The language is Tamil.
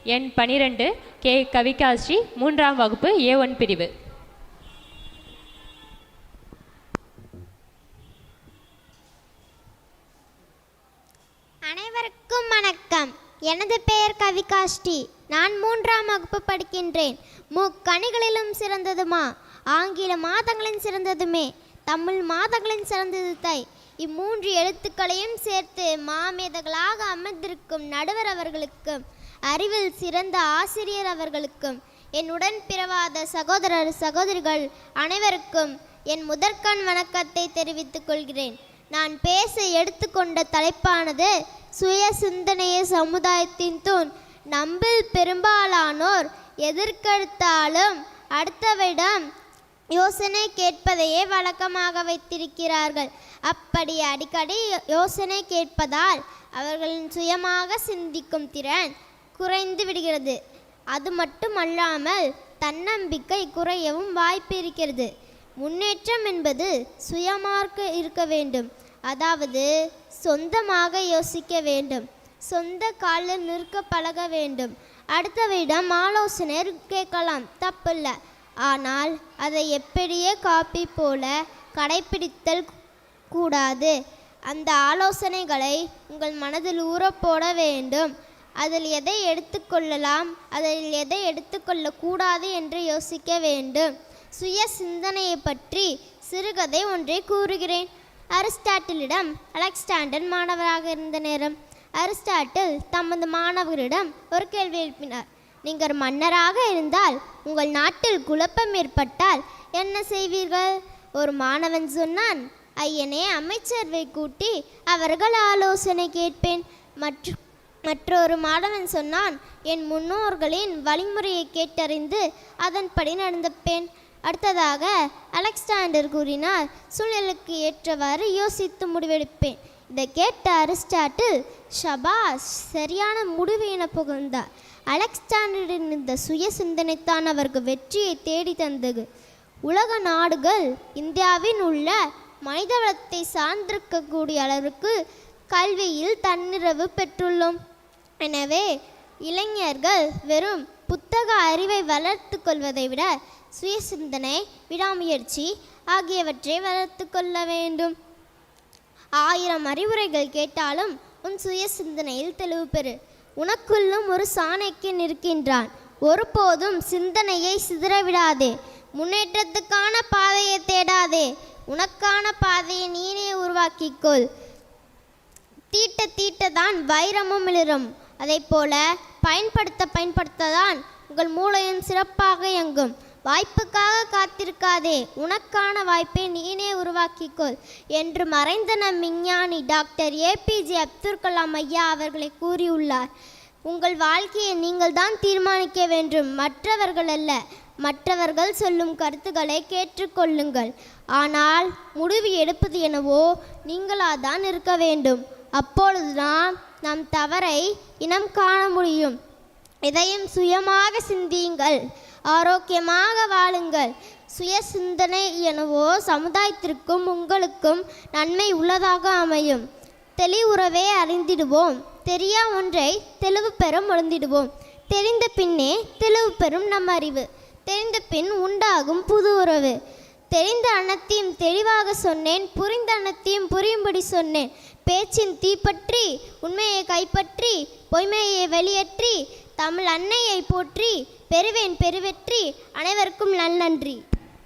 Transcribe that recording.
எண் 12 கே கவிகாஸ்ரீ, 3ஆம் வகுப்பு A1 பிரிவு. அனைவருக்கும் வணக்கம். எனது பெயர் கவிகாஸ்ரீ. நான் 3ஆம் வகுப்பு படிக்கின்றேன். முக்கணிகளிலும் சிறந்ததுமா, ஆங்கில மாதங்களின் சிறந்ததுமே, தமிழ் மாதங்களின் சிறந்தது தை. இம்மூன்று எழுத்துக்களையும் சேர்த்து மாமேதைகளாக அமர்ந்திருக்கும் நடுவர் அவர்களுக்கும், அறிவில் சிறந்த ஆசிரியர் அவர்களுக்கும், என் உடன் பிறவாத சகோதரர் சகோதரிகள் அனைவருக்கும் என் முதற்கண் வணக்கத்தை தெரிவித்துக் கொள்கிறேன். நான் பேச எடுத்துக்கொண்ட தலைப்பானது சுய சிந்தனைய சமுதாயத்தின் தூண். நம்மில் பெரும்பாலானோர் எதற்கெடுத்தாலும் அடுத்தவிடம் யோசனை கேட்பதையே வழக்கமாக வைத்திருக்கிறார்கள். அப்படி அடிக்கடி யோசனை கேட்பதால் அவர்களின் சுயமாக சிந்திக்கும் திறன் குறைந்து விடுகிறது. அது மட்டுமல்லாமல் தன்னம்பிக்கை குறையவும் வாய்ப்பு இருக்கிறது. முன்னேற்றம் என்பது சுயமாக இருக்க வேண்டும். அதாவது சொந்தமாக யோசிக்க வேண்டும், சொந்த காலில் நிற்க பழக வேண்டும். அடுத்தவிடம் ஆலோசனை கேட்கலாம், தப்பில்லை. ஆனால் அதை எப்படியே காப்பி போல கடைப்பிடித்தல் கூடாது. அந்த ஆலோசனைகளை உங்கள் மனதில் ஊறப்போட வேண்டும். அதில் எதை எடுத்துக்கொள்ளலாம், அதில் எதை எடுத்துக்கொள்ளக்கூடாது என்று யோசிக்க வேண்டும். சுய சிந்தனையை பற்றி சிறுகதை ஒன்றை கூறுகிறேன். அரிஸ்டாட்டிலிடம் அலெக்சாண்டர் மாணவராக இருந்த நேரம் அரிஸ்டாட்டில் தமது மாணவரிடம் ஒரு கேள்வி எழுப்பினார். நீங்கள் மன்னராக இருந்தால் உங்கள் நாட்டில் குழப்பம் ஏற்பட்டால் என்ன செய்வீர்கள்? ஒரு மாணவன் சொன்னான், ஐயனே, அமைச்சர்வை கூட்டி அவர்கள் ஆலோசனை கேட்பேன். மற்றொரு மாணவன் சொன்னான், என் முன்னோர்களின் வழிமுறையை கேட்டறிந்து அதன்படி நடந்துப்பேன். அடுத்ததாக அலெக்சாண்டர் கூறினார், சூழலுக்கு ஏற்றவாறு யோசித்து முடிவெடுப்பேன். இதை கேட்ட அரிஸ்டாட்டில், ஷபாஸ், சரியான முடிவு என புகழ்ந்தார். அலெக்சாண்டரின் இந்த சுய சிந்தனைத்தான் அவருக்கு வெற்றியை தேடி தந்தது. உலக நாடுகள் இந்தியாவின் உள்ள மனிதவளத்தை சார்ந்திருக்கக்கூடிய அளவிற்கு கல்வியில் தன்னிறைவு பெற்றுள்ளோம். எனவே இளைஞர்கள் வெறும் புத்தக அறிவை வளர்த்து கொள்வதை விட சுய சிந்தனை, விடாமுயற்சி ஆகியவற்றை வளர்த்து கொள்ள வேண்டும். 1000 அறிவுரைகள் கேட்டாலும் உன் சுய சிந்தனையில் தெளிவு பெறு. உனக்குள்ளும் ஒரு சாணக்கியன் இருக்கின்றான். ஒருபோதும் சிந்தனையை சிதறவிடாதே. முன்னேற்றத்துக்கான பாதையை தேடாதே. உனக்கான பாதையை நீனே உருவாக்கிக்கொள். தீட்ட தீட்டதான் வைரமும் மிளிரும். அதை போல பயன்படுத்ததான் உங்கள் மூளையும் சிறப்பாக இயங்கும். வாய்ப்புக்காக காத்திருக்காதே, உனக்கான வாய்ப்பை நீனே உருவாக்கிக்கொள் என்று மறைந்த நம் விஞ்ஞானி டாக்டர் APJ அப்துல் கலாம் ஐயா அவர்களை கூறியுள்ளார். உங்கள் வாழ்க்கையை நீங்கள் தான் தீர்மானிக்க வேண்டும், மற்றவர்கள் அல்ல. மற்றவர்கள் சொல்லும் கருத்துக்களை கேட்டுக்கொள்ளுங்கள். ஆனால் முடிவு எடுப்பது எனவோ நீங்களாதான் இருக்க வேண்டும். அப்பொழுதுதான் நம் தவறை இனம் காண முடியும். இதையும் சுயமாக சிந்தியுங்கள், ஆரோக்கியமாக வாழுங்கள். சுய சிந்தனை எனவோ சமுதாயத்திற்கும் உங்களுக்கும் நன்மை உள்ளதாக அமையும். தெளிவுறவே அறிந்திடுவோம், தெரியா ஒன்றை தெளிவு பெற முழுந்திடுவோம். தெரிந்த பின்னே தெளிவு பெறும் நம் அறிவு. தெரிந்த பின் உண்டாகும் புது உறவு. தெரிந்த அனைத்தையும் தெளிவாக சொன்னேன், புரிந்த அனைத்தையும் புரியும்படி சொன்னேன். பேச்சின் தீப்பற்றி உண்மையை கைப்பற்றி பொய்மையை வெளியேற்றி தமிழ் அன்னையை போற்றி பெறுவேன் பெருவெற்றி. அனைவருக்கும் நன்றி.